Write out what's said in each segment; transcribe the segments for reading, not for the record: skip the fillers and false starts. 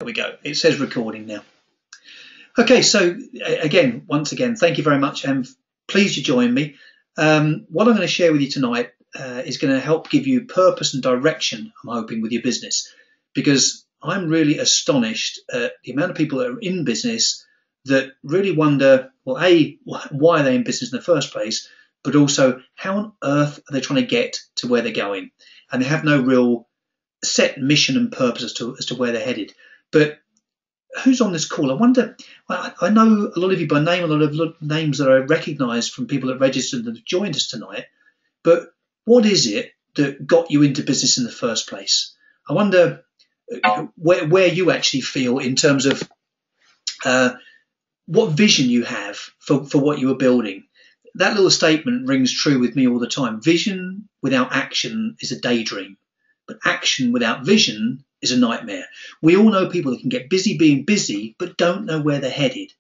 There we go. It says recording now. Okay, so again, once again, thank you very much, and pleased you joined me. What I'm going to share with you tonight is going to help give you purpose and direction, I'm hoping, with your business, because I'm really astonished at the amount of people that are in business that really wonder, well, A, why are they in business in the first place, but also how on earth are they trying to get to where they're going? And they have no real set mission and purpose as to where they're headed. But who's on this call? I wonder, I know a lot of you by name, a lot of names that I recognise from people that registered and have joined us tonight, but what is it that got you into business in the first place? I wonder where you actually feel in terms of what vision you have for what you are building. That little statement rings true with me all the time. Vision without action is a daydream, but action without vision is a nightmare. We all know people that can get busy being busy, but don't know where they're headed.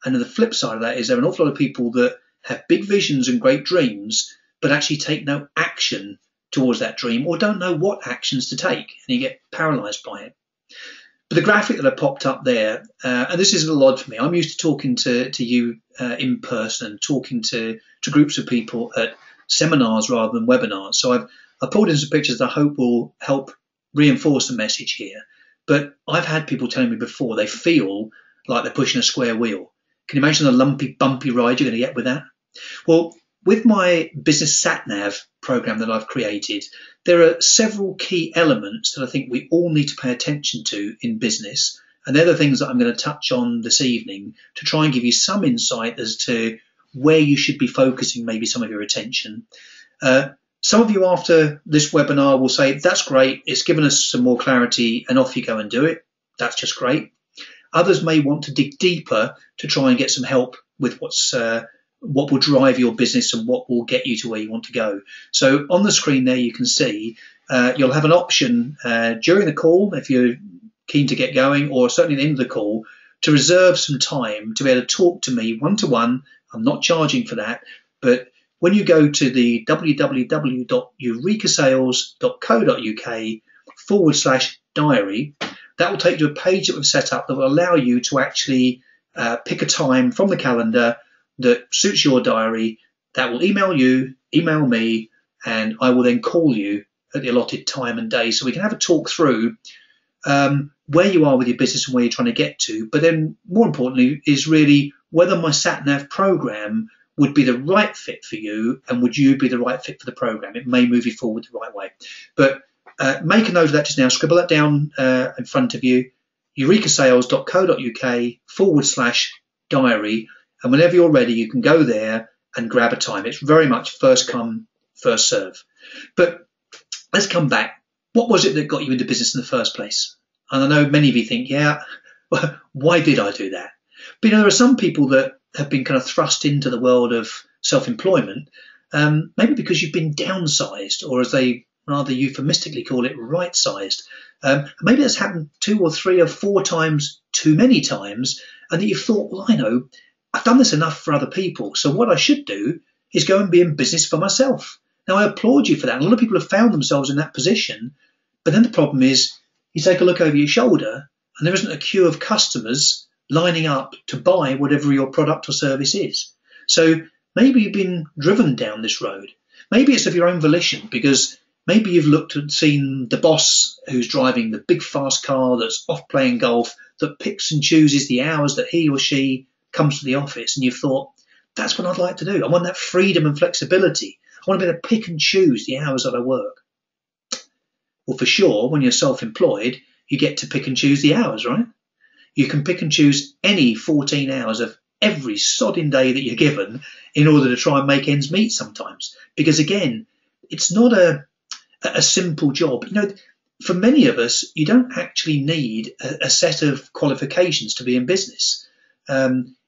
And the flip side of that is there are an awful lot of people that have big visions and great dreams, but actually take no action towards that dream or don't know what actions to take, and you get paralyzed by it. But the graphic that I popped up there, and this is a little odd for me, I'm used to talking to you in person and talking to groups of people at seminars rather than webinars. So I've pulled in some pictures that I hope will help reinforce the message here. But I've had people telling me before they feel like they're pushing a square wheel. Can you imagine the lumpy, bumpy ride you're going to get with that? Well, with my Business Sat Nav program that I've created, there are several key elements that I think we all need to pay attention to in business. And they're the things that I'm going to touch on this evening to try and give you some insight as to where you should be focusing maybe some of your attention. Some of you after this webinar will say, that's great, it's given us some more clarity, and off you go and do it. That's just great. Others may want to dig deeper to try and get some help with what will drive your business and what will get you to where you want to go. So on the screen there you can see you'll have an option during the call, if you're keen to get going, or certainly at the end of the call, to reserve some time to be able to talk to me one-to-one. I'm not charging for that, but when you go to the www.eurekasales.co.uk/diary, that will take you to a page that we've set up that will allow you to actually pick a time from the calendar that suits your diary. That will email you, email me, and I will then call you at the allotted time and day so we can have a talk through where you are with your business and where you're trying to get to. But then more importantly is really whether my SatNav program would be the right fit for you, and would you be the right fit for the program? It may move you forward the right way. But make a note of that just now, scribble that down in front of you, eurekasales.co.uk/diary, and whenever you're ready, you can go there and grab a time. It's very much first come, first serve. But let's come back. What was it that got you into business in the first place? And I know many of you think, yeah, why did I do that? But there are some people that have been kind of thrust into the world of self-employment, maybe because you've been downsized, or as they rather euphemistically call it, right-sized. Maybe that's happened 2 or 3 or 4 times too many times, and that you've thought, well, I know, I've done this enough for other people, so what I should do is go and be in business for myself. Now, I applaud you for that. A lot of people have found themselves in that position, but then the problem is you take a look over your shoulder and there isn't a queue of customers lining up to buy whatever your product or service is. So maybe you've been driven down this road. Maybe it's of your own volition, because maybe you've looked and seen the boss who's driving the big fast car that's off playing golf, that picks and chooses the hours that he or she comes to the office, and you've thought, that's what I'd like to do. I want that freedom and flexibility. I want to be able to pick and choose the hours that I work. Well, for sure, when you're self-employed, you get to pick and choose the hours, right? You can pick and choose any 14 hours of every sodding day that you're given in order to try and make ends meet sometimes. Because again, it's not a simple job. For many of us, you don't actually need a set of qualifications to be in business.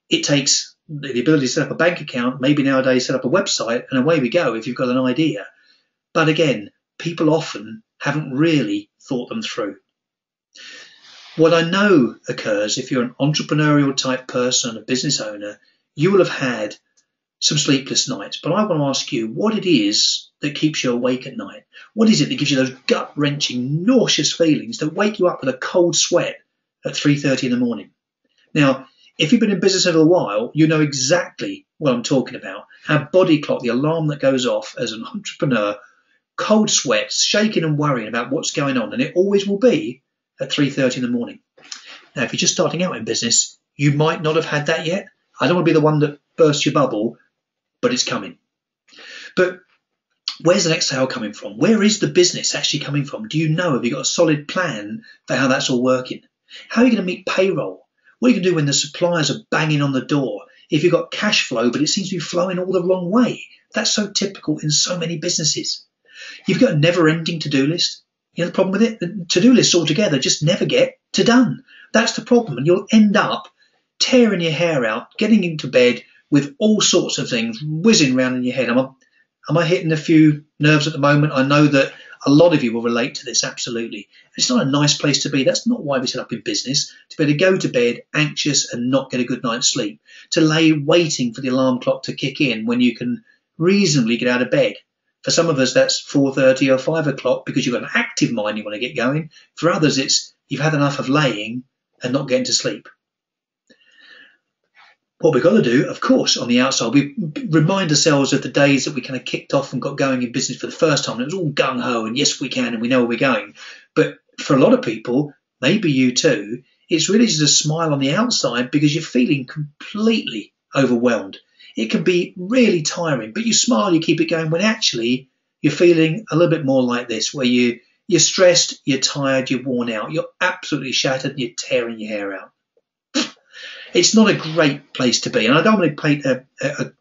It takes the ability to set up a bank account, maybe nowadays set up a website, and away we go if you've got an idea. But again, people often haven't really thought them through. What I know occurs if you're an entrepreneurial type person and a business owner, you will have had some sleepless nights. But I want to ask you what it is that keeps you awake at night. What is it that gives you those gut-wrenching, nauseous feelings that wake you up with a cold sweat at 3:30 in the morning. Now, if you've been in business a little while, you know exactly what I'm talking about. Our body clock, the alarm that goes off as an entrepreneur, cold sweats, shaking and worrying about what's going on, and it always will be at 3:30 in the morning. Now, if you're just starting out in business, you might not have had that yet. I don't want to be the one that bursts your bubble, but it's coming. But where's the next sale coming from? Where is the business actually coming from? Do you know? Have you got a solid plan for how that's all working? How are you going to meet payroll? What are you going to do when the suppliers are banging on the door? If you've got cash flow, but it seems to be flowing all the wrong way. That's so typical in so many businesses. You've got a never-ending to-do list. You know the problem with it? The to-do lists altogether just never get to done. That's the problem. And you'll end up tearing your hair out, getting into bed with all sorts of things whizzing around in your head. Am I hitting a few nerves at the moment? I know that a lot of you will relate to this, absolutely. It's not a nice place to be. That's not why we set up in business, to be able to go to bed anxious and not get a good night's sleep, to lay waiting for the alarm clock to kick in when you can reasonably get out of bed. For some of us, that's 4:30 or 5 o'clock because you've got an active mind, you want to get going. For others, it's you've had enough of laying and not getting to sleep. What we've got to do, of course, on the outside, we remind ourselves of the days that we kind of kicked off and got going in business for the first time. And it was all gung-ho and yes, we can and we know where we're going. But for a lot of people, maybe you too, it's really just a smile on the outside because you're feeling completely overwhelmed. It can be really tiring, but you smile, you keep it going when actually you're feeling a little bit more like this, where you're stressed, you're tired, you're worn out, you're absolutely shattered, and you're tearing your hair out. It's not a great place to be, and I don't want to paint an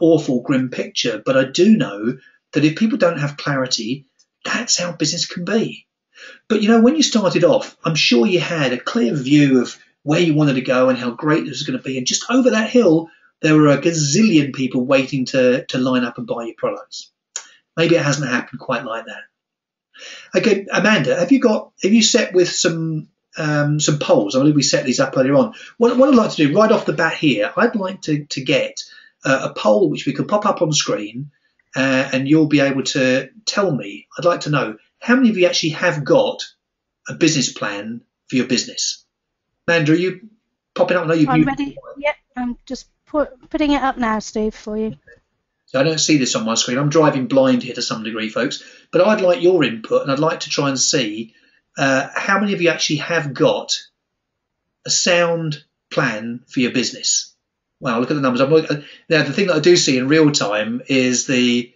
awful, grim picture, but I do know that if people don't have clarity, that's how business can be. But, you know, when you started off, I'm sure you had a clear view of where you wanted to go and how great this was going to be, and just over that hill, there were a gazillion people waiting to line up and buy your products. Maybe it hasn't happened quite like that. Okay, Amanda, have you set with some polls? I believe we set these up earlier on. What I'd like to do right off the bat here, I'd like to get a poll which we could pop up on screen, and you'll be able to tell me. I'd like to know how many of you actually have got a business plan for your business. Amanda, are you popping up? I'm ready. Yep, I'm just putting it up now, Steve, for you. So I don't see this on my screen. I'm driving blind here to some degree, folks. But I'd like your input, and I'd like to try and see how many of you actually have got a sound plan for your business. Wow, look at the numbers. Now, the thing that I do see in real time is there's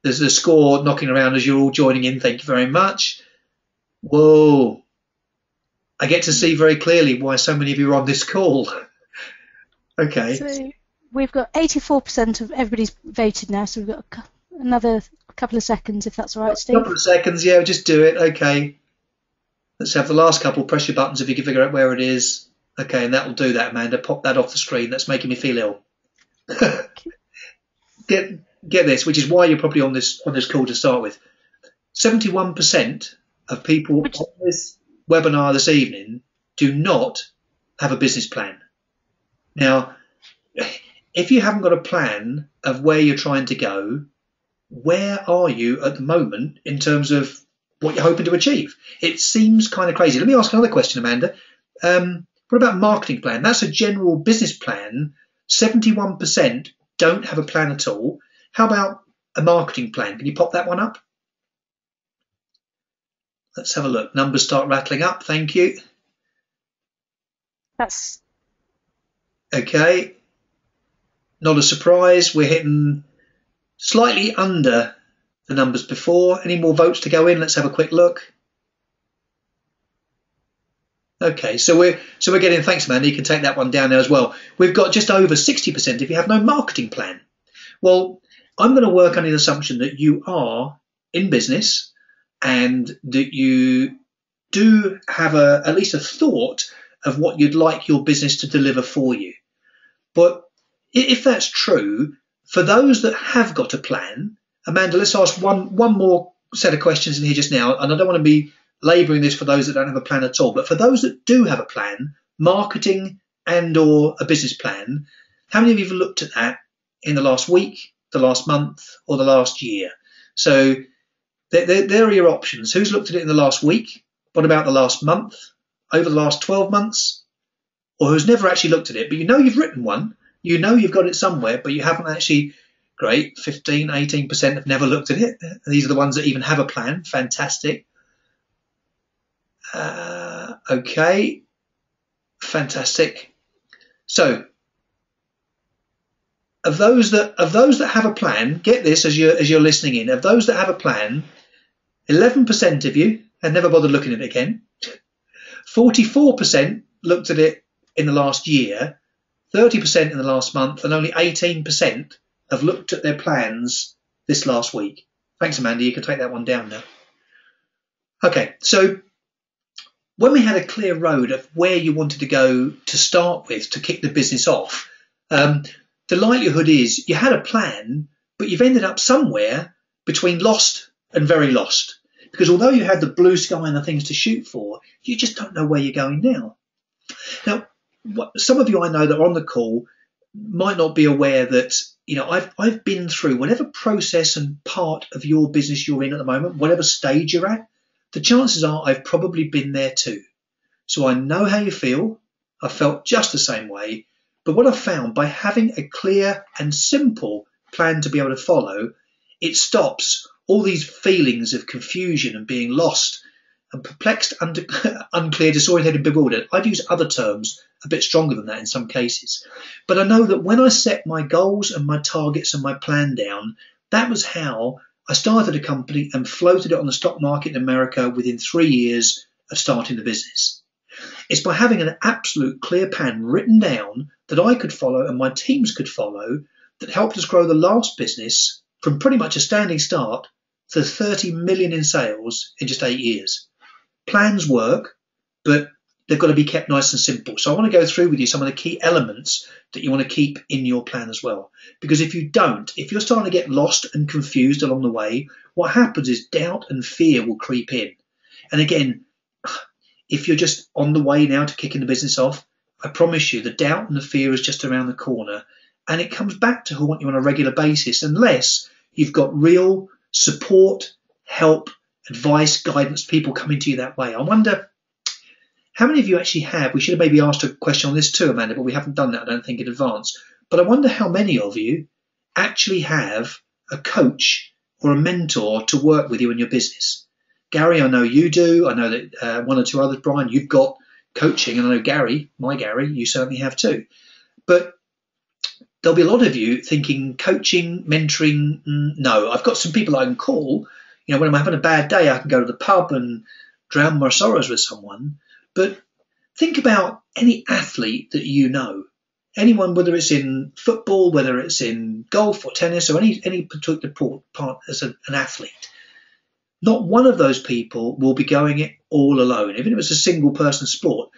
the score knocking around as you're all joining in. Thank you very much. Whoa. I get to see very clearly why so many of you are on this call. Okay. So we've got 84% of everybody's voted now, so we've got another couple of seconds, if that's all right, Steve. A couple of seconds, yeah, just do it. Okay. Let's have the last couple. Press your buttons if you can figure out where it is. Okay, and that will do that, Amanda. Pop that off the screen. That's making me feel ill. Get this, which is why you're probably on this call to start with. 71% of people on this webinar this evening do not have a business plan. Now, if you haven't got a plan of where you're trying to go, where are you at the moment in terms of what you're hoping to achieve? It seems kind of crazy. Let me ask another question, Amanda. What about marketing plan? That's a general business plan. 71% don't have a plan at all. How about a marketing plan? Can you pop that one up? Let's have a look. Numbers start rattling up. Thank you. That's okay. Not a surprise. We're hitting slightly under the numbers before. Any more votes to go in? Let's have a quick look. Okay, so we're getting, thanks, Amanda. You can take that one down there as well. We've got just over 60% if you have no marketing plan. Well, I'm going to work on the assumption that you are in business and that you do have at least a thought of what you'd like your business to deliver for you. But if that's true, for those that have got a plan, Amanda, let's ask one more set of questions in here just now, and I don't want to be labouring this for those that don't have a plan at all, but for those that do have a plan, marketing and or a business plan, how many of you have looked at that in the last week, the last month, or the last year? So there are your options. Who's looked at it in the last week? What about the last month? over the last 12 months, or who's never actually looked at it, but you know you've written one, you know you've got it somewhere, but you haven't actually. Great, 15, 18% have never looked at it. These are the ones that even have a plan. Fantastic. Okay, fantastic. So, of those that have a plan, get this as you're listening in. Of those that have a plan, 11% of you have never bothered looking at it again. 44% looked at it in the last year, 30% in the last month, and only 18% have looked at their plans this last week. Thanks, Amanda. You can take that one down now. Okay, so when we had a clear road of where you wanted to go to start with to kick the business off, the likelihood is you had a plan, but you've ended up somewhere between lost and very lost. Because although you had the blue sky and the things to shoot for, you just don't know where you're going now. Now, some of you I know that are on the call might not be aware that, I've been through whatever process and part of your business you're in at the moment, whatever stage you're at, the chances are I've probably been there too. So I know how you feel. I felt just the same way. But what I've found, by having a clear and simple plan to be able to follow, it stops all these feelings of confusion and being lost and perplexed, unclear, disoriented, bewildered. I've used other terms a bit stronger than that in some cases. But I know that when I set my goals and my targets and my plan down, that was how I started a company and floated it on the stock market in America within 3 years of starting the business. It's by having an absolute clear plan written down that I could follow and my teams could follow that helped us grow the last business from pretty much a standing start to 30 million in sales in just 8 years. Plans work, but they've got to be kept nice and simple. So I want to go through with you some of the key elements that you want to keep in your plan as well. Because if you don't, if you're starting to get lost and confused along the way, what happens is doubt and fear will creep in. And again, if you're just on the way now to kicking the business off, I promise you the doubt and the fear is just around the corner. And it comes back to haunt you on a regular basis unless you've got real support, help, advice, guidance, people coming to you that way. I wonder how many of you actually have, we should have maybe asked a question on this too, Amanda, but we haven't done that, I don't think, in advance. But I wonder how many of you actually have a coach or a mentor to work with you in your business. Gary, I know you do. I know that one or two others, Brian, you've got coaching. And I know Gary, my Gary, you certainly have too. But there'll be a lot of you thinking coaching, mentoring, no. I've got some people I can call. When I'm having a bad day, I can go to the pub and drown my sorrows with someone. But think about any athlete that you know. Anyone, whether it's in football, whether it's in golf or tennis or any particular part as an athlete. Not one of those people will be going it all alone. Even if it's a single person sport,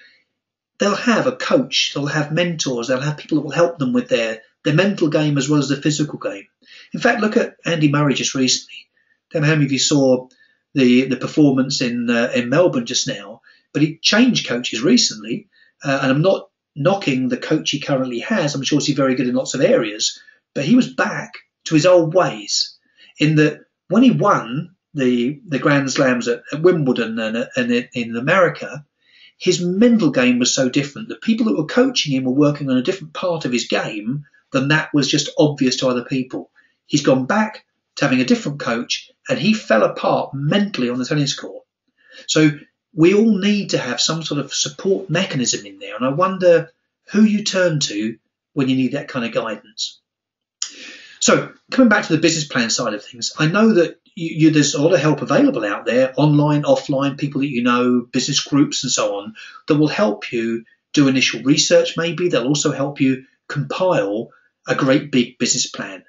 they'll have a coach, they'll have mentors, they'll have people that will help them with their mental game as well as the physical game. In fact, look at Andy Murray just recently. I don't know how many of you saw the performance in Melbourne just now, but he changed coaches recently, and I'm not knocking the coach he currently has. I'm sure he's very good in lots of areas, but he was back to his old ways in that when he won the Grand Slams at Wimbledon and in America, his mental game was so different that people that were coaching him were working on a different part of his game than that was just obvious to other people. He's gone back to having a different coach and he fell apart mentally on the tennis court. So we all need to have some sort of support mechanism in there. And I wonder who you turn to when you need that kind of guidance. So coming back to the business plan side of things, I know that there's a lot of help available out there, online, offline, people that you know, business groups and so on, that will help you do initial research maybe. They'll also help you compile a great big business plan.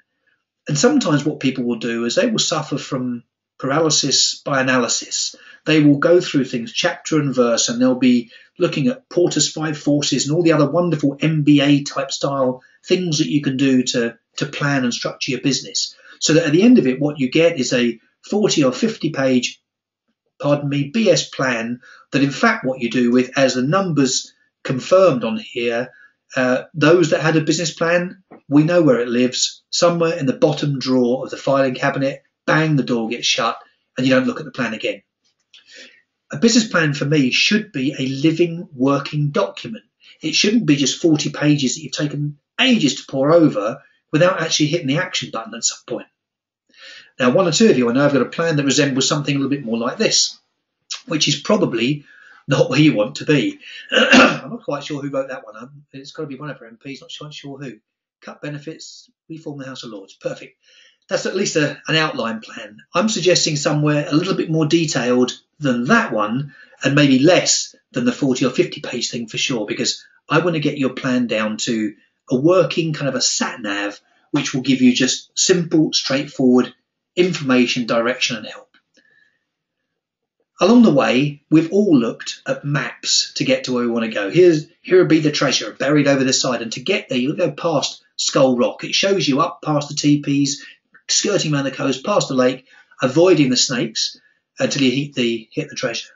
And sometimes what people will do is they will suffer from paralysis by analysis. They will go through things chapter and verse, and they'll be looking at Porter's 5 Forces and all the other wonderful MBA type style things that you can do to plan and structure your business. So that at the end of it, what you get is a 40 or 50 page, BS plan that in fact what you do with, as the numbers confirmed on here, those that had a business plan, we know where it lives, somewhere in the bottom drawer of the filing cabinet, bang, the door gets shut, and you don't look at the plan again. A business plan for me should be a living, working document. It shouldn't be just 40 pages that you've taken ages to pore over without actually hitting the action button at some point. Now, one or two of you I know have got a plan that resembles something a little bit more like this, which is probably not where you want to be. I'm not quite sure who wrote that one up. It's got to be one of our MPs, not quite sure who. Cut benefits, reform the House of Lords. Perfect. That's at least an outline plan. I'm suggesting somewhere a little bit more detailed than that one, and maybe less than the 40 or 50 page thing for sure, because I want to get your plan down to a working kind of a sat nav, which will give you just simple, straightforward information, direction and help. Along the way, we've all looked at maps to get to where we want to go. Here would be the treasure buried over the side, and to get there you'll go past Skull Rock. It shows you up past the teepees, skirting around the coast, past the lake, avoiding the snakes until you hit the treasure.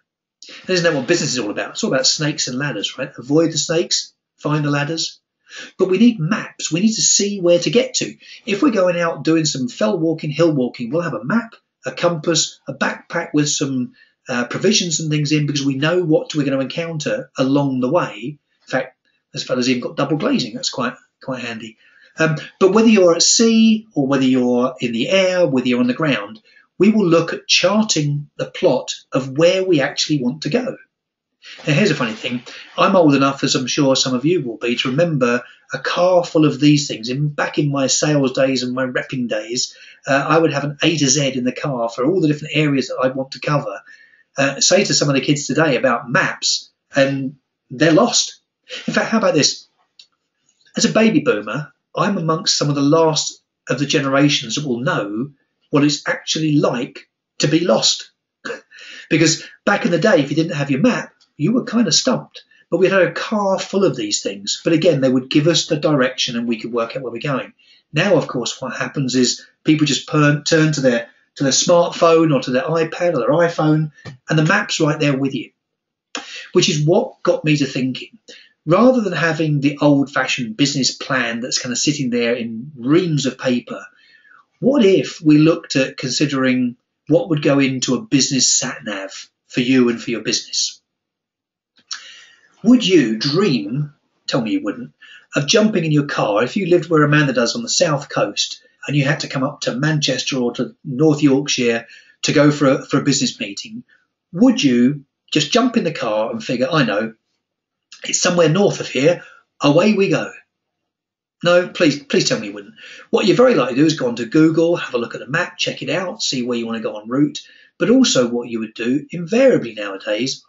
And isn't that what business is all about? It's all about snakes and ladders, right? Avoid the snakes, find the ladders. But we need maps. We need to see where to get to. If we're going out doing some fell walking, hill walking, we'll have a map, a compass, a backpack with some provisions and things in, because we know what we're going to encounter along the way. In fact, this fella's even got double glazing. That's quite handy. But whether you're at sea or whether you're in the air, whether you're on the ground, we will look at charting the plot of where we actually want to go. Now, here's a funny thing. I'm old enough, as I'm sure some of you will be, to remember a car full of these things. Back in my sales days and my repping days, I would have an A to Z in the car for all the different areas that I'd want to cover. Say to some of the kids today about maps, and they're lost. In fact, how about this? As a baby boomer, I'm amongst some of the last of the generations that will know what it's actually like to be lost. Because back in the day, if you didn't have your map, you were kind of stumped. But we had a car full of these things. But again, they would give us the direction and we could work out where we're going. Now, of course, what happens is people just turn to their smartphone or to their iPad or their iPhone, and the map's right there with you. Which is what got me to thinking, rather than having the old-fashioned business plan that's kind of sitting there in reams of paper, what if we looked at considering what would go into a business sat nav for you and for your business? Would you dream, tell me you wouldn't, of jumping in your car if you lived where Amanda does on the south coast and you had to come up to Manchester or to North Yorkshire to go for a business meeting? Would you just jump in the car and figure, I know, it's somewhere north of here, away we go? No, please tell me you wouldn't. What you're very likely to do is go onto Google, have a look at the map, check it out, see where you want to go en route. But also what you would do invariably nowadays,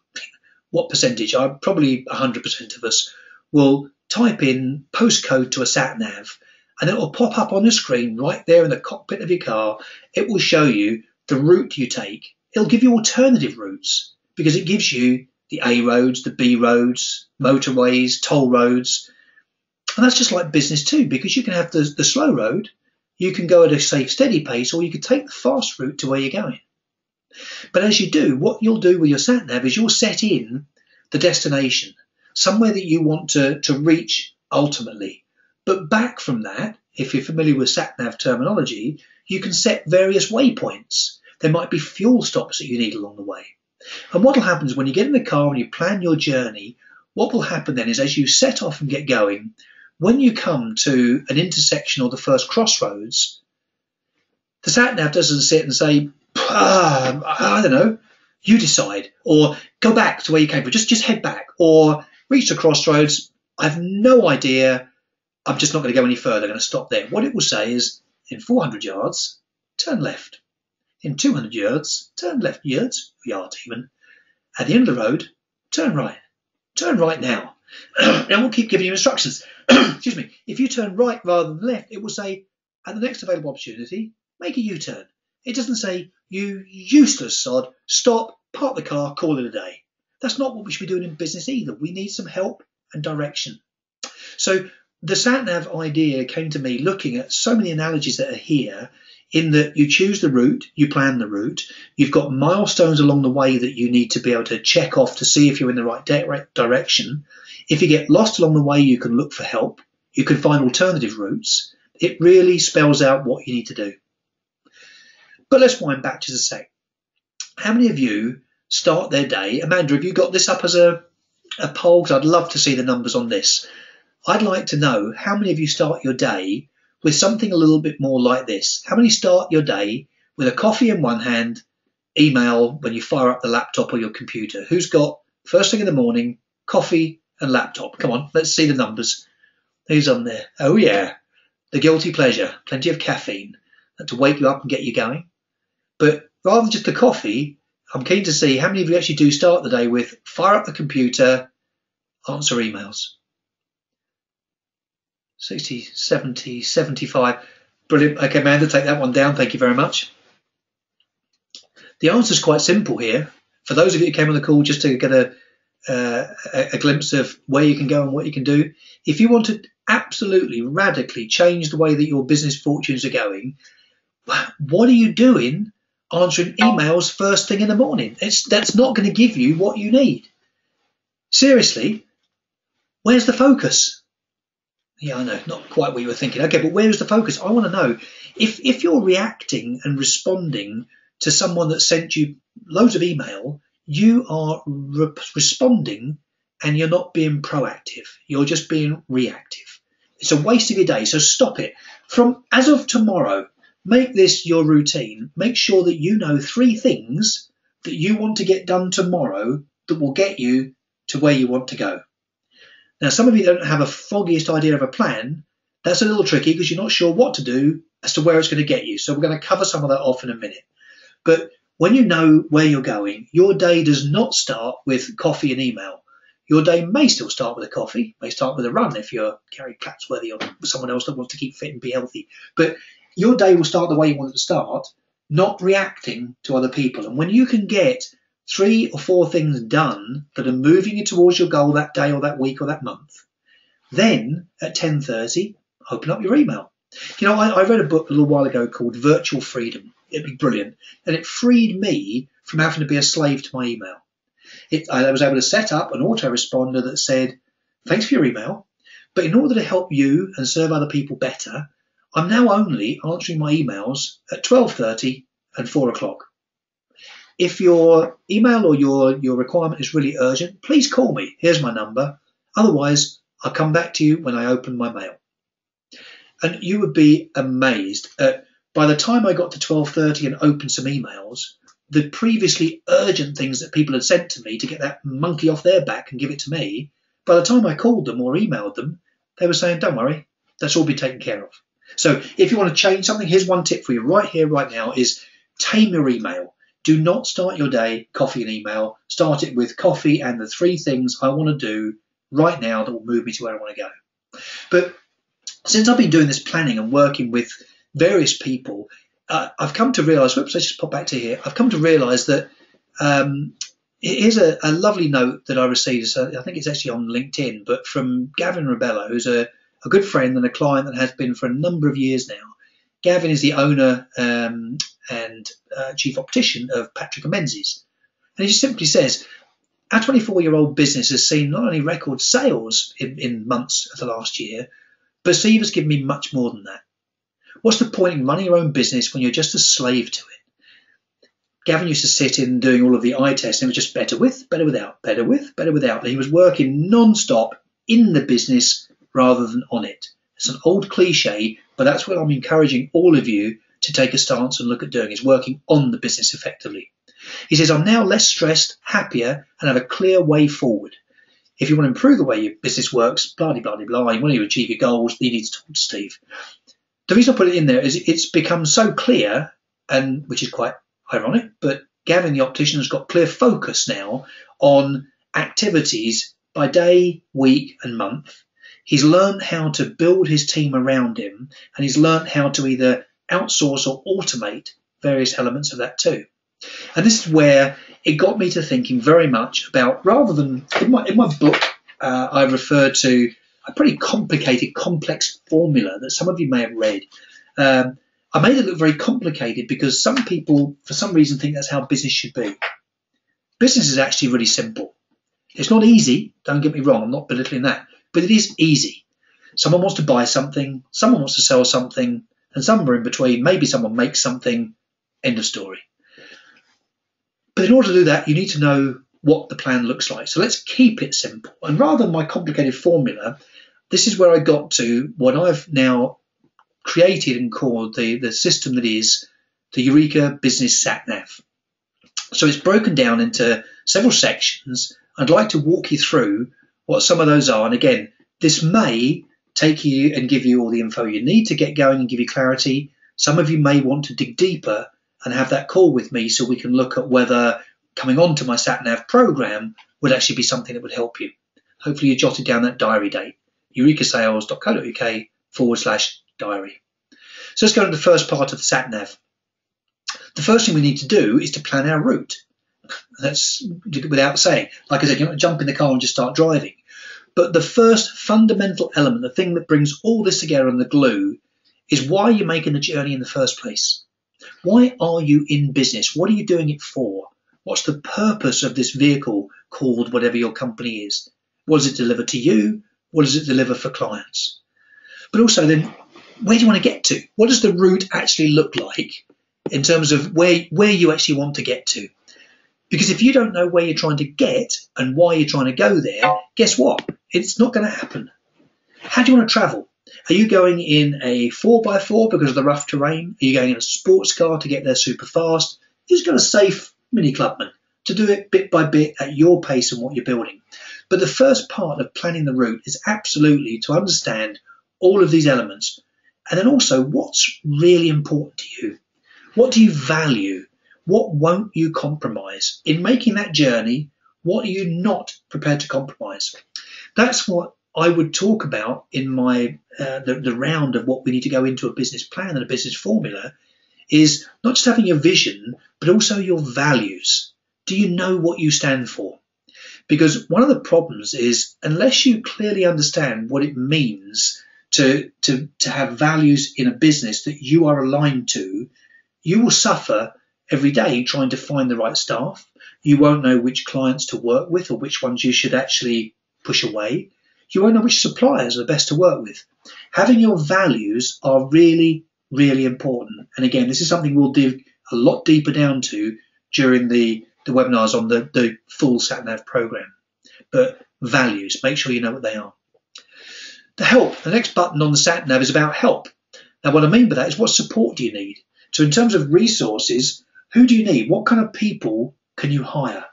what percentage? Probably 100% of us will type in postcode to a sat nav, and it will pop up on the screen right there in the cockpit of your car. It will show you the route you take. It'll give you alternative routes because it gives you the A roads, the B roads, motorways, toll roads. And that's just like business too, because you can have the slow road, you can go at a safe, steady pace, or you could take the fast route to where you're going. But as you do, what you'll do with your sat nav is you'll set in the destination, somewhere that you want to reach ultimately. But back from that, if you're familiar with sat nav terminology, you can set various waypoints. There might be fuel stops that you need along the way. And what will happen is when you get in the car and you plan your journey, what will happen then is as you set off and get going, when you come to an intersection or the first crossroads, the sat nav doesn't sit and say, I don't know, you decide, or go back to where you came from, just head back, or reach the crossroads, I have no idea, I'm just not going to go any further, I'm going to stop there. What it will say is, in 400 yards, turn left. In 200 yards, turn left, yards even. At the end of the road, turn right. Turn right now. And we'll keep giving you instructions. Excuse me. If you turn right rather than left, it will say, at the next available opportunity, make a U-turn. It doesn't say, you useless sod, stop, park the car, call it a day. That's not what we should be doing in business either. We need some help and direction. So the sat nav idea came to me looking at so many analogies that are here, in that you choose the route, you plan the route, you've got milestones along the way that you need to be able to check off to see if you're in the right direction. If you get lost along the way, you can look for help. You can find alternative routes. It really spells out what you need to do. But let's wind back just a sec. How many of you start their day? Amanda, have you got this up as a poll? 'Cause I'd love to see the numbers on this. I'd like to know how many of you start your day with something a little bit more like this. How many start your day with a coffee in one hand, email when you fire up the laptop or your computer? Who's got first thing in the morning, coffee and laptop? Come on, let's see the numbers. Who's on there? Oh yeah, the guilty pleasure, plenty of caffeine to wake you up and get you going. But rather than just the coffee, I'm keen to see how many of you actually do start the day with fire up the computer, answer emails. 60, 70, 75. Brilliant. Okay, Amanda, take that one down. Thank you very much. The answer is quite simple here. For those of you who came on the call just to get a glimpse of where you can go and what you can do, if you want to absolutely radically change the way that your business fortunes are going, what are you doing answering emails first thing in the morning? That's not going to give you what you need. Seriously, where's the focus? Yeah, I know, not quite what you were thinking. Okay, but where's the focus? I want to know if you're reacting and responding to someone that sent you loads of email, you are responding and you're not being proactive. You're just being reactive. It's a waste of your day, so stop it. From as of tomorrow, make this your routine. Make sure that you know 3 things that you want to get done tomorrow that will get you to where you want to go. Now, some of you don't have a foggiest idea of a plan. That's a little tricky because you're not sure what to do as to where it's going to get you. So we're going to cover some of that off in a minute. But when you know where you're going, your day does not start with coffee and email. Your day may still start with a coffee, may start with a run if you're Gary Platsworthy or someone else that wants to keep fit and be healthy. But your day will start the way you want it to start, not reacting to other people. And when you can get 3 or 4 things done that are moving you towards your goal that day or that week or that month, then at 10:30, open up your email. You know, I read a book a little while ago called Virtual Freedom. It'd be brilliant. And it freed me from having to be a slave to my email. I was able to set up an autoresponder that said, thanks for your email, but in order to help you and serve other people better, I'm now only answering my emails at 12:30 and 4 o'clock. If your email or your requirement is really urgent, please call me. Here's my number. Otherwise, I'll come back to you when I open my mail. And you would be amazed at by the time I got to 12:30 and opened some emails, the previously urgent things that people had sent to me to get that monkey off their back and give it to me, by the time I called them or emailed them, they were saying, don't worry, that's all been taken care of. So if you want to change something, here's one tip for you right here, right now, is tame your email. Do not start your day coffee and email. Start it with coffee and the 3 things I want to do right now that will move me to where I want to go. But since I've been doing this planning and working with various people, I've come to realise, let's just pop back to here. I've come to realise that here's a lovely note that I received. So I think it's actually on LinkedIn, but from Gavin Rabello, who's a good friend and a client that has been for a number of years now. Gavin is the owner and chief optician of Patrick and Menzies. And he just simply says, our 24-year-old business has seen not only record sales in months of the last year, but Steve has given me much more than that. What's the point in running your own business when you're just a slave to it? Gavin used to sit in doing all of the eye tests, and it was just better with, better without, better with, better without. But he was working non-stop in the business rather than on it. It's an old cliche, but that's what I'm encouraging all of you to take a stance and look at doing, is working on the business effectively. He says, I'm now less stressed, happier, and have a clear way forward. If you want to improve the way your business works, blah, blah, blah, blah, you want to achieve your goals, you need to talk to Steve. The reason I put it in there is it's become so clear, and which is quite ironic, but Gavin, the optician, has got clear focus now on activities by day, week, and month. He's learned how to build his team around him, and he's learned how to either outsource or automate various elements of that too. And this is where it got me to thinking very much about, rather than in my book, I referred to a pretty complicated, complex formula that some of you may have read. I made it look very complicated because some people, for some reason, think that's how business should be. Business is actually really simple. It's not easy, don't get me wrong, I'm not belittling that, but it is easy. Someone wants to buy something, someone wants to sell something, and somewhere in between, maybe someone makes something, end of story. But in order to do that, you need to know what the plan looks like. So let's keep it simple. And rather than my complicated formula, this is where I got to what I've now created and called the system that is the Eureka Business Sat Nav. So it's broken down into several sections. I'd like to walk you through what some of those are. And again, this may take you and give you all the info you need to get going and give you clarity. Some of you may want to dig deeper and have that call with me so we can look at whether coming on to my SatNav program would actually be something that would help you. Hopefully you jotted down that diary date, eurekasales.co.uk/diary. So let's go to the first part of the SatNav. The first thing we need to do is to plan our route. That's without saying. Like I said, you don't jump in the car and just start driving. But the first fundamental element, the thing that brings all this together and the glue, is why you're making the journey in the first place. Why are you in business? What are you doing it for? What's the purpose of this vehicle called whatever your company is? What does it deliver to you? What does it deliver for clients? But also then, where do you want to get to? What does the route actually look like in terms of where you actually want to get to? Because if you don't know where you're trying to get and why you're trying to go there, guess what? It's not going to happen. How do you want to travel? Are you going in a 4x4 because of the rough terrain? Are you going in a sports car to get there super fast? You're just got a safe mini clubman to do it bit by bit at your pace and what you're building. But the first part of planning the route is absolutely to understand all of these elements. And then also, what's really important to you? What do you value? What won't you compromise? In making that journey, what are you not prepared to compromise? That's what I would talk about in my the round of what we need to go into a business plan and a business formula, is not just having your vision, but also your values. Do you know what you stand for? Because one of the problems is, unless you clearly understand what it means to have values in a business that you are aligned to, you will suffer every day trying to find the right staff. You won't know which clients to work with or which ones you should actually push away. You won't know which suppliers are the best to work with. Having your values are really, really important. And again, this is something we'll dig a lot deeper down to during the webinars on the full SatNav program. But values, make sure you know what they are. The help, the next button on the SatNav is about help. Now, what I mean by that is, what support do you need? So in terms of resources, who do you need? What kind of people can you hire?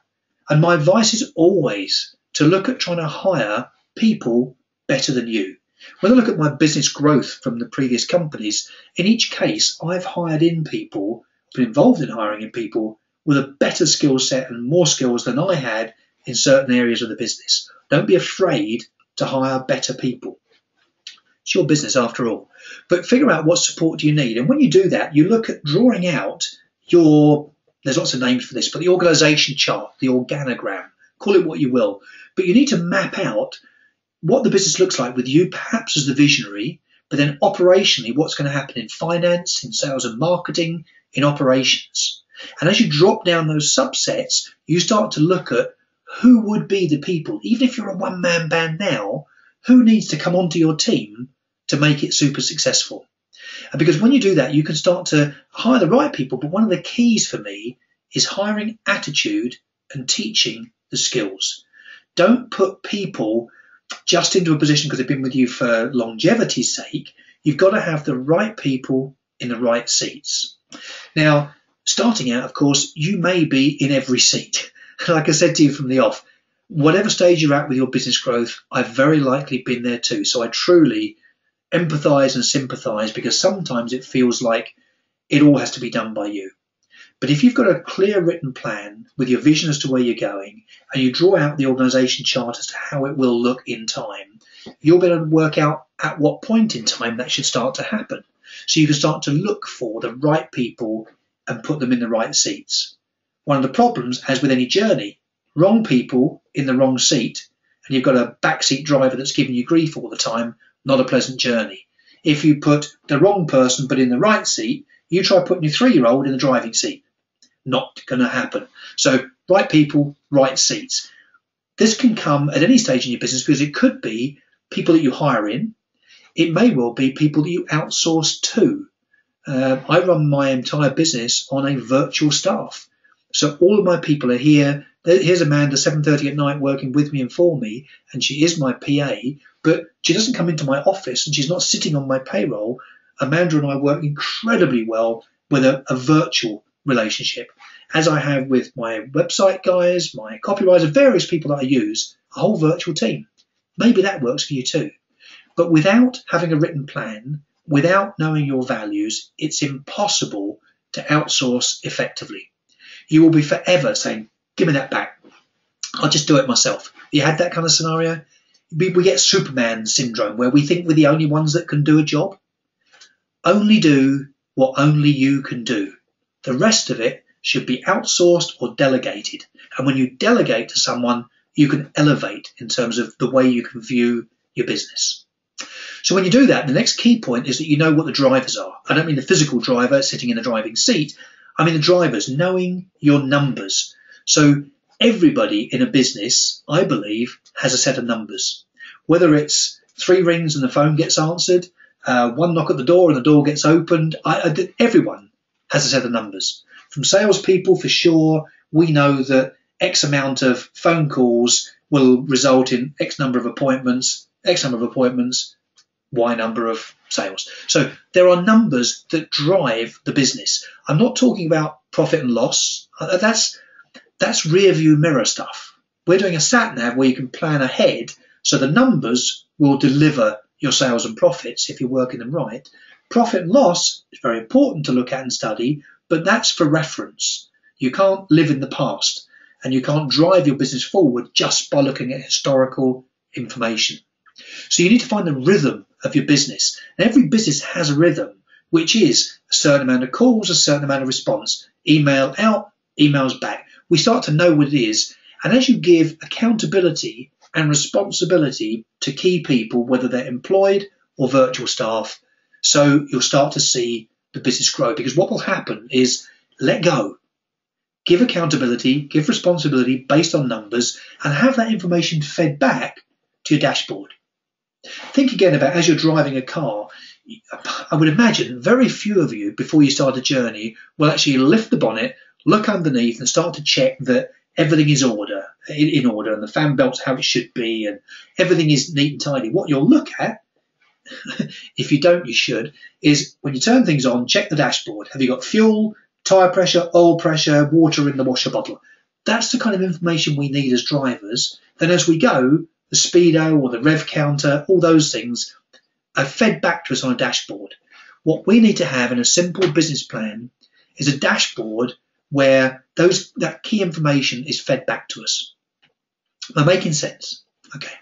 And my advice is always to look at trying to hire people better than you. When I look at my business growth from the previous companies, in each case, I've hired in people, been involved in hiring in people with a better skill set and more skills than I had in certain areas of the business. Don't be afraid to hire better people. It's your business after all. But figure out what support do you need. And when you do that, you look at drawing out there's lots of names for this, but the organization chart, the organogram, call it what you will. But you need to map out what the business looks like with you perhaps as the visionary, but then operationally what's going to happen in finance, in sales and marketing, in operations. And as you drop down those subsets, you start to look at who would be the people, even if you're a one-man band now, who needs to come onto your team to make it super successful. And because when you do that, you can start to hire the right people. But one of the keys for me is hiring attitude and teaching the skills. Don't put people just into a position because they've been with you for longevity's sake. You've got to have the right people in the right seats. Now, starting out, of course, you may be in every seat. Like I said to you from the off, whatever stage you're at with your business growth, I've very likely been there too. So I truly empathize and sympathize, because sometimes it feels like it all has to be done by you. But if you've got a clear written plan with your vision as to where you're going, and you draw out the organization chart as to how it will look in time, you'll be able to work out at what point in time that should start to happen. So you can start to look for the right people and put them in the right seats. One of the problems, as with any journey, wrong people in the wrong seat, and you've got a backseat driver that's giving you grief all the time, not a pleasant journey. If you put the wrong person but in the right seat, you try putting your 3-year-old in the driving seat. Not going to happen. So right people, right seats. This can come at any stage in your business, because it could be people that you hire in. It may well be people that you outsource to. I run my entire business on a virtual staff. So all of my people are here. Here's Amanda, 7:30 at night, working with me and for me, and she is my PA, but she doesn't come into my office and she's not sitting on my payroll. Amanda and I work incredibly well with a virtual relationship, as I have with my website guys, my copywriters, various people that I use, a whole virtual team. Maybe that works for you too. But without having a written plan, without knowing your values, it's impossible to outsource effectively. You will be forever saying, give me that back. I'll just do it myself. You had that kind of scenario? We get Superman syndrome where we think we're the only ones that can do a job. Only do what only you can do. The rest of it should be outsourced or delegated. And when you delegate to someone, you can elevate in terms of the way you can view your business. So when you do that, the next key point is that you know what the drivers are. I don't mean the physical driver sitting in the driving seat. I mean the drivers, knowing your numbers. So everybody in a business, I believe, has a set of numbers. Whether it's 3 rings and the phone gets answered, 1 knock at the door and the door gets opened, everyone has a set of numbers. From salespeople, for sure, we know that X amount of phone calls will result in X number of appointments, Y number of sales. So there are numbers that drive the business. I'm not talking about profit and loss. That's rear view mirror stuff. We're doing a sat nav where you can plan ahead, so the numbers will deliver your sales and profits if you're working them right. Profit and loss is very important to look at and study, but that's for reference. You can't live in the past, and you can't drive your business forward just by looking at historical information. So you need to find the rhythm of your business. And every business has a rhythm, which is a certain amount of calls, a certain amount of response, email out, emails back. We start to know what it is. And as you give accountability and responsibility to key people, whether they're employed or virtual staff, so you'll start to see the business grow. Because what will happen is let go, give accountability, give responsibility based on numbers, and have that information fed back to your dashboard. Think again about as you're driving a car. I would imagine very few of you, before you start a journey, will actually lift the bonnet, look underneath and start to check that everything is in order and the fan belt's how it should be and everything is neat and tidy. What you'll look at, if you don't, you should, is when you turn things on, check the dashboard. Have you got fuel, tyre pressure, oil pressure, water in the washer bottle? That's the kind of information we need as drivers. Then as we go, the speedo or the rev counter, all those things are fed back to us on a dashboard. What we need to have in a simple business plan is a dashboard where that key information is fed back to us. Am I making sense? Okay.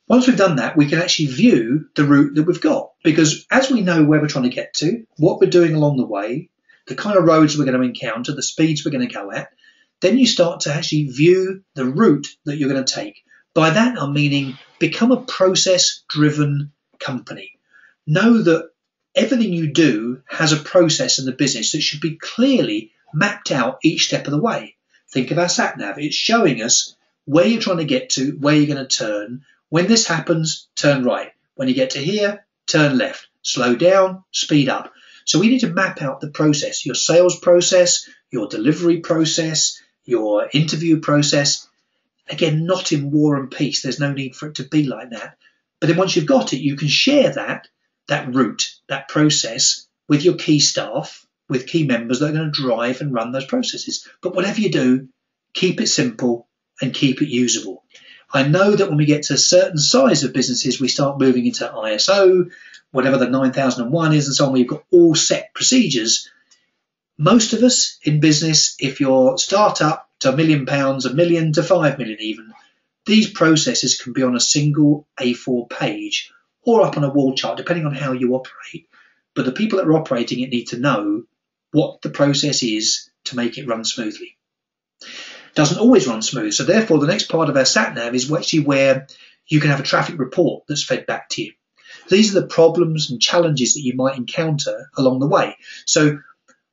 Once we've done that, we can actually view the route that we've got, because as we know where we're trying to get to, what we're doing along the way, the kind of roads we're going to encounter, the speeds we're going to go at, then you start to actually view the route that you're going to take. By that, I'm meaning become a process-driven company. Know that everything you do has a process in the business that should be clearly mapped out each step of the way. Think of our sat nav. It's showing us where you're trying to get to, where you're going to turn. When this happens, turn right. When you get to here, turn left. Slow down, speed up. So we need to map out the process, your sales process, your delivery process, your interview process. Again, not in War and Peace. There's no need for it to be like that. But then once you've got it, you can share that route, that process with your key staff, with key members that are going to drive and run those processes. But whatever you do, keep it simple and keep it usable. I know that when we get to a certain size of businesses, we start moving into ISO, whatever the 9001 is and so on, where you've got all set procedures. Most of us in business, if you're startup to £1 million, £1 million to 5 million even, these processes can be on a single A4 page or up on a wall chart, depending on how you operate. But the people that are operating it need to know what the process is to make it run smoothly. It doesn't always run smooth. So therefore, the next part of our sat nav is actually where you can have a traffic report that's fed back to you. These are the problems and challenges that you might encounter along the way. So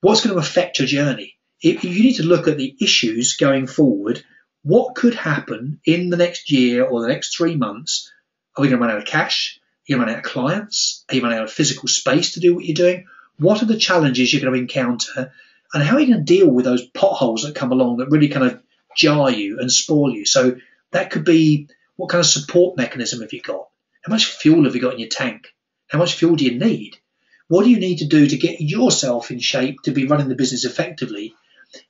what's going to affect your journey? If you need to look at the issues going forward. What could happen in the next year or the next 3 months? Are we going to run out of cash? Are you going to run out of clients? Are you running out of physical space to do what you're doing? What are the challenges you're going to encounter? And how are you going to deal with those potholes that come along that really kind of jar you and spoil you? So that could be, what kind of support mechanism have you got? How much fuel have you got in your tank? How much fuel do you need? What do you need to do to get yourself in shape to be running the business effectively?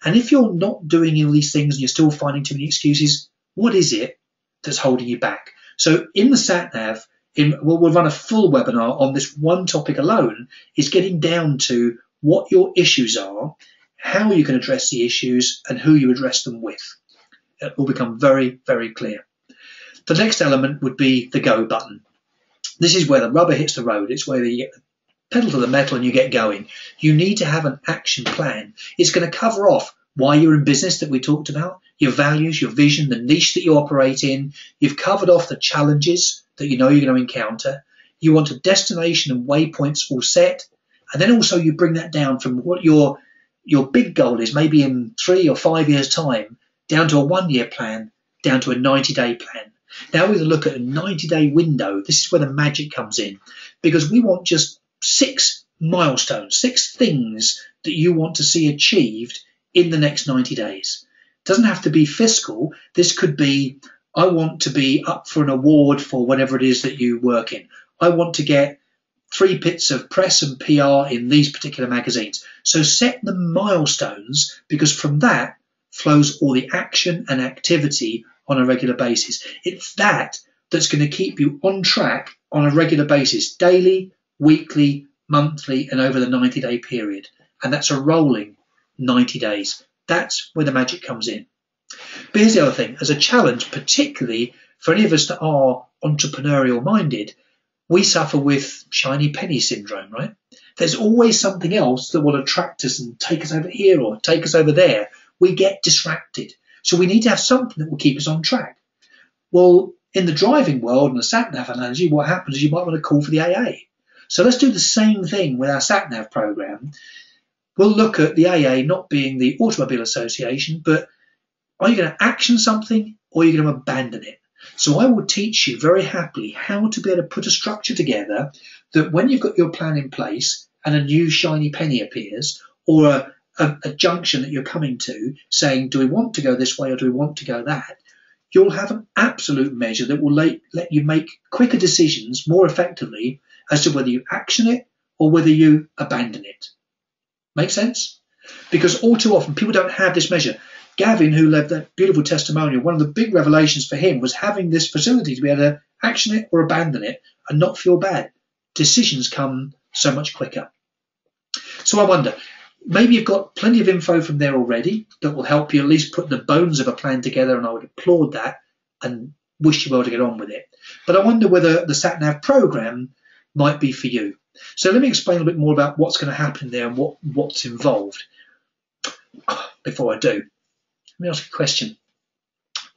And if you're not doing all these things and you're still finding too many excuses, what is it that's holding you back? So in the Sat Nav, we'll run a full webinar on this one topic alone, is getting down to what your issues are, how you can address the issues, and who you address them with. It will become very, very clear. The next element would be the go button. This is where the rubber hits the road. It's where you get the pedal to the metal and you get going. You need to have an action plan. It's going to cover off why you're in business that we talked about, your values, your vision, the niche that you operate in. You've covered off the challenges that you know you're going to encounter. You want a destination and waypoints all set. And then also you bring that down from what your big goal is, maybe in 3 or 5 years' time, down to a 1-year plan, down to a 90-day plan. Now we're going to look at a 90-day window. This is where the magic comes in, because we want just 6 milestones, 6 things that you want to see achieved in the next 90 days. It doesn't have to be fiscal. This could be, I want to be up for an award for whatever it is that you work in. I want to get 3 bits of press and PR in these particular magazines. So set the milestones, because from that flows all the action and activity on a regular basis. It's that's going to keep you on track on a regular basis, daily, weekly, monthly, and over the 90-day period. And that's a rolling 90 days. That's where the magic comes in. But here's the other thing. As a challenge, particularly for any of us that are entrepreneurial minded, we suffer with shiny penny syndrome, right? There's always something else that will attract us and take us over here or take us over there. We get distracted. So we need to have something that will keep us on track. Well, in the driving world and the Sat Nav analogy, what happens is you might want to call for the AA. So let's do the same thing with our Sat Nav program. We'll look at the AA not being the Automobile Association, but are you going to action something or are you going to abandon it? So I will teach you very happily how to be able to put a structure together that when you've got your plan in place and a new shiny penny appears, or a junction that you're coming to saying, do we want to go this way or do we want to go that? You'll have an absolute measure that will let you make quicker decisions more effectively as to whether you action it or whether you abandon it. Make sense? Because all too often people don't have this measure. Gavin, who led that beautiful testimonial, one of the big revelations for him was having this facility to be able to action it or abandon it and not feel bad. Decisions come so much quicker. So I wonder, maybe you've got plenty of info from there already that will help you at least put the bones of a plan together, and I would applaud that and wish you well to get on with it. But I wonder whether the Sat Nav program might be for you. So let me explain a little bit more about what's going to happen there and what's involved. Before I do, let me ask you a question.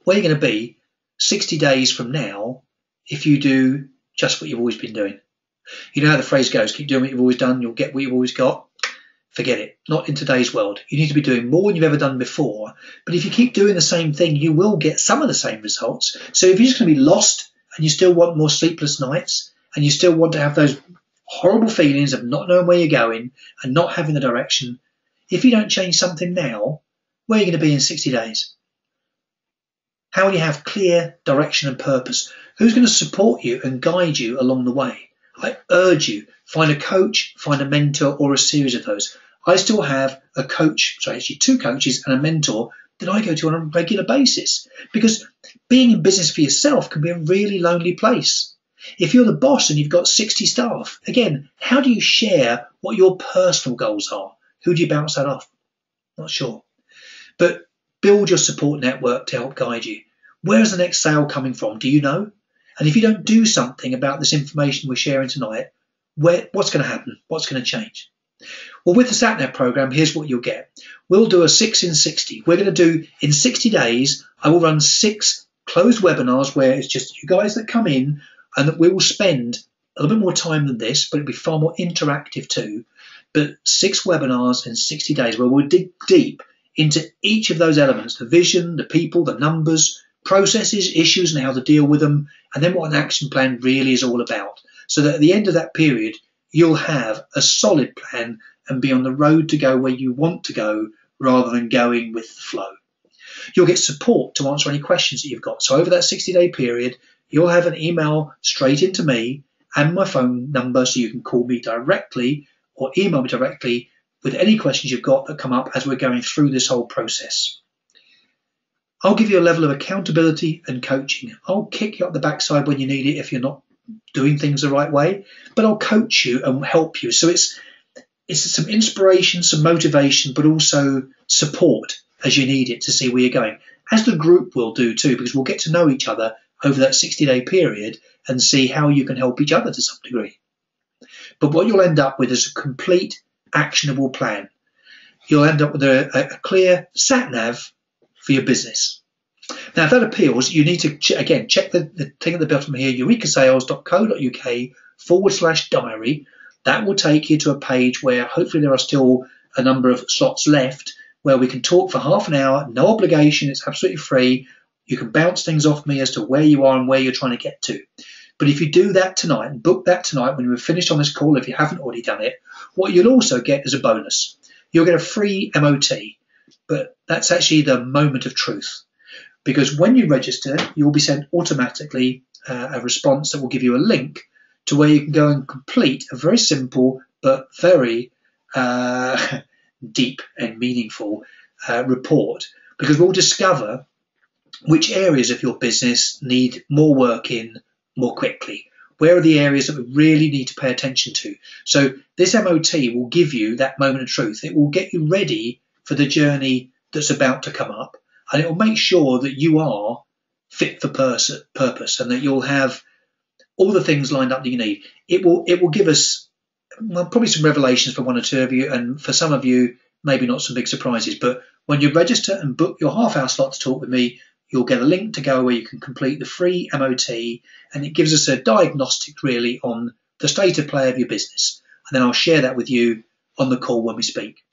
Where are you going to be 60 days from now if you do just what you've always been doing? You know how the phrase goes, keep doing what you've always done, you'll get what you've always got. Forget it. Not in today's world. You need to be doing more than you've ever done before. But if you keep doing the same thing, you will get some of the same results. So if you're just going to be lost and you still want more sleepless nights and you still want to have those horrible feelings of not knowing where you're going and not having the direction, if you don't change something now, where are you going to be in 60 days? How will you have clear direction and purpose? Who's going to support you and guide you along the way? I urge you, find a coach, find a mentor, or a series of those. I still have a coach, sorry, actually 2 coaches and a mentor that I go to on a regular basis, because being in business for yourself can be a really lonely place. If you're the boss and you've got 60 staff, again, how do you share what your personal goals are? Who do you bounce that off? Not sure. But build your support network to help guide you. Where is the next sale coming from? Do you know? And if you don't do something about this information we're sharing tonight, what's going to happen? What's going to change? Well, with the Sat Nav program, here's what you'll get. We'll do a 6 in 60. We're going to do, in 60 days, I will run 6 closed webinars where it's just you guys that come in, and that we will spend a little bit more time than this, but it'll be far more interactive too. But 6 webinars in 60 days where we'll dig deep into each of those elements, the vision, the people, the numbers, processes, issues, and how to deal with them, and then what an action plan really is all about. So that at the end of that period, you'll have a solid plan and be on the road to go where you want to go rather than going with the flow. You'll get support to answer any questions that you've got. So over that 60-day period, you'll have an email straight into me and my phone number, so you can call me directly or email me directly with any questions you've got that come up as we're going through this whole process. I'll give you a level of accountability and coaching. I'll kick you up the backside when you need it if you're not doing things the right way, but I'll coach you and help you. So it's some inspiration, some motivation, but also support as you need it to see where you're going, as the group will do too, because we'll get to know each other over that 60-day period and see how you can help each other to some degree. But what you'll end up with is a complete actionable plan. You'll end up with a clear sat nav for your business. Now, if that appeals, you need to, again, check the thing at the bottom here, eurekasales.co.uk/diary. That will take you to a page where hopefully there are still a number of slots left where we can talk for half an hour, no obligation, it's absolutely free. You can bounce things off me as to where you are and where you're trying to get to. But if you do that tonight and book that tonight when we're finished on this call, if you haven't already done it, what you'll also get is a bonus. You'll get a free MOT, but that's actually the moment of truth. Because when you register, you'll be sent automatically a response that will give you a link to where you can go and complete a very simple but very deep and meaningful report, because we'll discover which areas of your business need more work in more quickly. Where are the areas that we really need to pay attention to? So this MOT will give you that moment of truth. It will get you ready for the journey that's about to come up, and it will make sure that you are fit for purpose and that you'll have all the things lined up that you need. It will give us probably some revelations for one or two of you, and for some of you, maybe not some big surprises. But when you register and book your half-hour slot to talk with me, you'll get a link to go where you can complete the free MOT, and it gives us a diagnostic really on the state of play of your business. And then I'll share that with you on the call when we speak.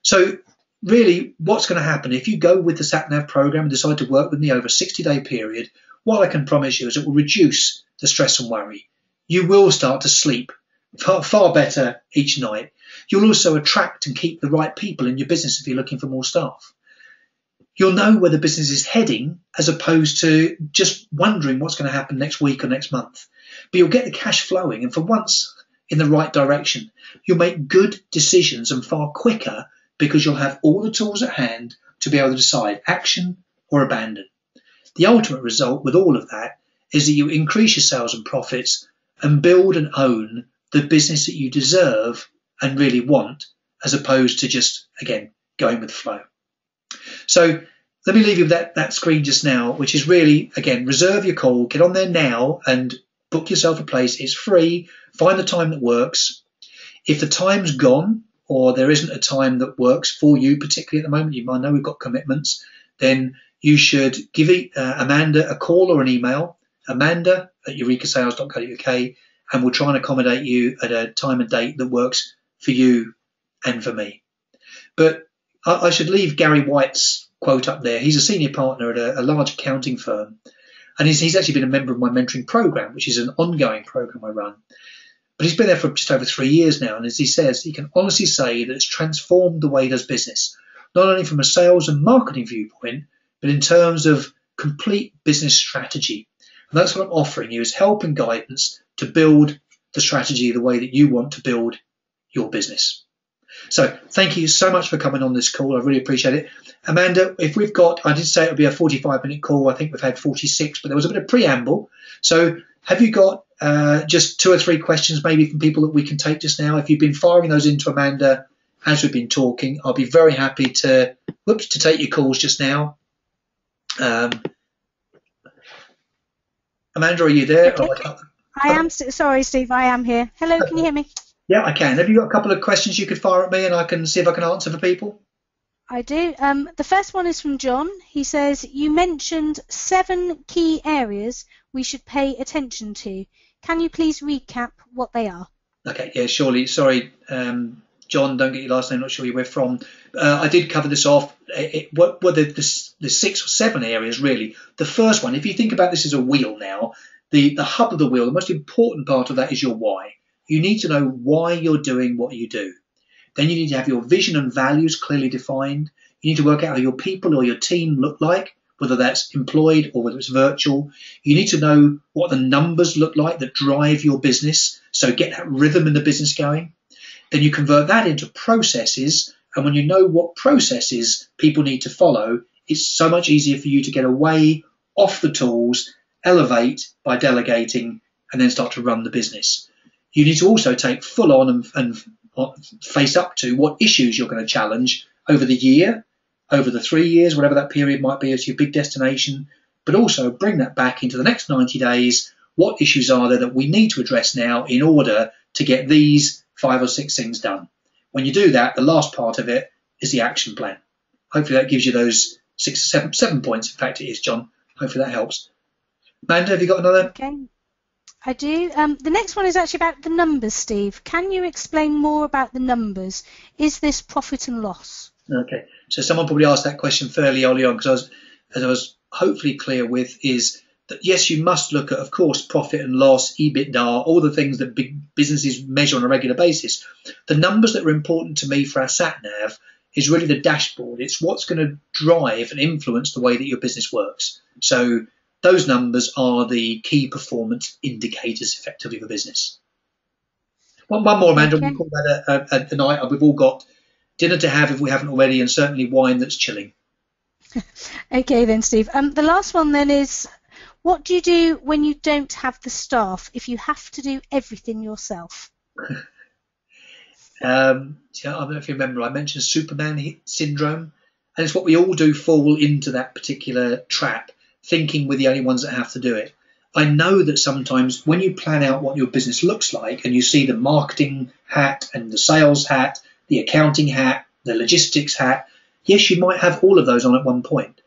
So really, what's going to happen if you go with the Sat Nav program and decide to work with me over a 60-day period, what I can promise you is it will reduce the stress and worry. You will start to sleep far better each night. You'll also attract and keep the right people in your business if you're looking for more staff. You'll know where the business is heading as opposed to just wondering what's going to happen next week or next month. But you'll get the cash flowing, and for once in the right direction. You'll make good decisions and far quicker because you'll have all the tools at hand to be able to decide action or abandon. The ultimate result with all of that is that you increase your sales and profits and build and own the business that you deserve and really want, as opposed to just, again, going with the flow. So let me leave you with that screen just now, which is really, again, reserve your call, get on there now and book yourself a place. It's free. Find the time that works. If the time's gone or there isn't a time that works for you, particularly at the moment, you might know we've got commitments, then you should give Amanda a call or an email, amanda@eurekasales.co.uk, and we'll try and accommodate you at a time and date that works for you and for me. But I should leave Gary White's quote up there. He's a senior partner at a large accounting firm, and he's actually been a member of my mentoring program, which is an ongoing program I run. But he's been there for just over 3 years now, and as he says, he can honestly say that it's transformed the way he does business, not only from a sales and marketing viewpoint, but in terms of complete business strategy. And that's what I'm offering you, is help and guidance to build the strategy the way that you want to build your business. So thank you so much for coming on this call. I really appreciate it. Amanda, if we've got, I did say it would be a 45-minute call. I think we've had 46, but there was a bit of preamble. So have you got just 2 or 3 questions maybe from people that we can take just now? If you've been firing those into Amanda as we've been talking, I'll be very happy to take your calls just now. Amanda, are you there? Okay. I am. Sorry, Steve, I am here. Hello, can you hear me? Yeah, I can. Have you got a couple of questions you could fire at me and I can see if I can answer for people? I do. The first one is from John. He says, you mentioned 7 key areas we should pay attention to. Can you please recap what they are? Okay, yeah, surely. Sorry, John, don't get your last name, not sure where from. I did cover this off. What were the 6 or 7 areas, really? The first one, if you think about this as a wheel now, the hub of the wheel, the most important part of that is your why. You need to know why you're doing what you do. Then you need to have your vision and values clearly defined. You need to work out how your people or your team look like, whether that's employed or whether it's virtual. You need to know what the numbers look like that drive your business, so get that rhythm in the business going. Then you convert that into processes, and when you know what processes people need to follow, it's so much easier for you to get away off the tools, elevate by delegating, and then start to run the business. You need to also take full on and face up to what issues you're going to challenge over the year, over the 3 years, whatever that period might be as your big destination, but also bring that back into the next 90 days. What issues are there that we need to address now in order to get these 5 or 6 things done? When you do that, the last part of it is the action plan. Hopefully that gives you those 6 or 7 points. In fact, it is, John. Hopefully that helps. Amanda, have you got another? Okay, I do. The next one is actually about the numbers, Steve. Can you explain more about the numbers? Is this profit and loss? Okay, so someone probably asked that question fairly early on, because as I was hopefully clear with, is that yes, you must look at, of course, profit and loss, EBITDA, all the things that big businesses measure on a regular basis. The numbers that are important to me for our sat nav is really the dashboard. It's what's going to drive and influence the way that your business works. So those numbers are the key performance indicators effectively for business. One more, Amanda. Okay. We call that a night. We've all got dinner to have if we haven't already, and certainly wine that's chilling. Okay then, Steve. The last one then is, what do you do when you don't have the staff, if you have to do everything yourself? I don't know if you remember, I mentioned Superman syndrome, and it's what we all do, fall into that particular trap, thinking we're the only ones that have to do it. I know that sometimes when you plan out what your business looks like and you see the marketing hat and the sales hat, the accounting hat, the logistics hat, yes, you might have all of those on at one point.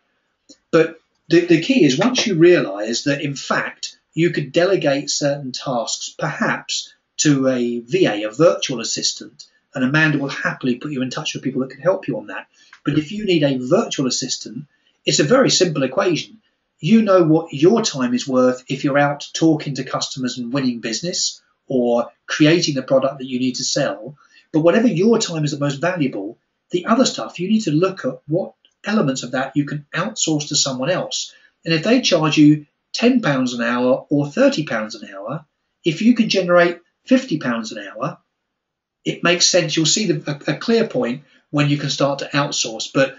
But the key is, once you realise that, in fact, you could delegate certain tasks, perhaps to a VA, a virtual assistant, and Amanda will happily put you in touch with people that can help you on that. But if you need a virtual assistant, it's a very simple equation. You know what your time is worth if you're out talking to customers and winning business or creating the product that you need to sell. But whatever your time is the most valuable, the other stuff, you need to look at what elements of that you can outsource to someone else. And if they charge you £10 an hour or £30 an hour, if you can generate £50 an hour, it makes sense. You'll see a clear point when you can start to outsource. But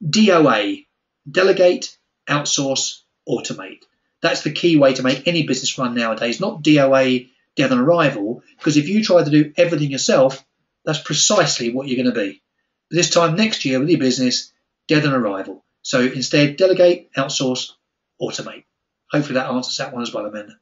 DOA, delegate, outsource, automate. That's the key way to make any business run nowadays, not DOA, death on arrival, because if you try to do everything yourself, that's precisely what you're going to be. But this time next year with your business, death on arrival. So instead, delegate, outsource, automate. Hopefully that answers that one as well, Amanda.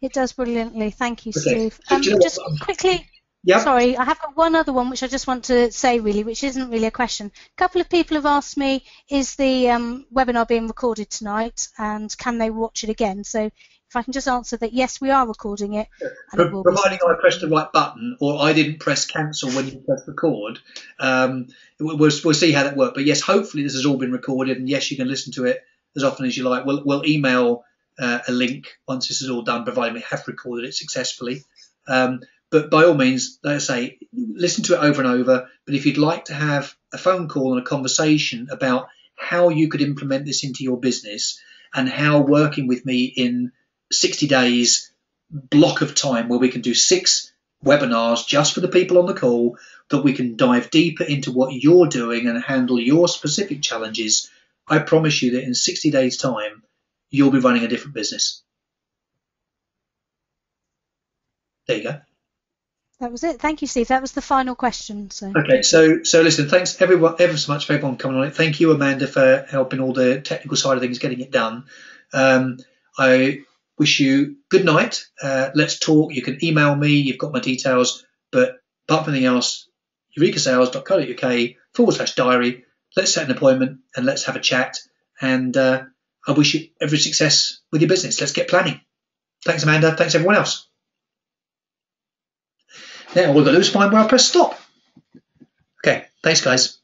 It does brilliantly. Thank you, okay. Steve. Just quickly, sorry, I have got one other one which I just want to say, really, which isn't really a question. A couple of people have asked me, is the webinar being recorded tonight, and can they watch it again? So if I can just answer that, yes, we are recording it. Providing I pressed the right button, or I didn't press cancel when you press record, we'll see how that works. But yes, hopefully this has all been recorded, and yes, you can listen to it as often as you like. We'll email a link once this is all done, providing we have recorded it successfully. But by all means, like I say, listen to it over and over. But if you'd like to have a phone call and a conversation about how you could implement this into your business, and how working with me in 60 days block of time where we can do 6 webinars just for the people on the call, that we can dive deeper into what you're doing and handle your specific challenges, I promise you that in 60 days time, you'll be running a different business. There you go. That was it. Thank you, Steve. That was the final question. Okay, so listen, thanks everyone ever so much for everyone coming on it. Thank you, Amanda, for helping all the technical side of things, getting it done. I wish you good night. Let's talk. You can email me. You've got my details. But apart from anything else, eurekasales.co.uk/diary. Let's set an appointment and let's have a chat. And I wish you every success with your business. Let's get planning. Thanks, Amanda. Thanks, everyone else. Now all we've got to do is find where I press stop. Okay, thanks, guys.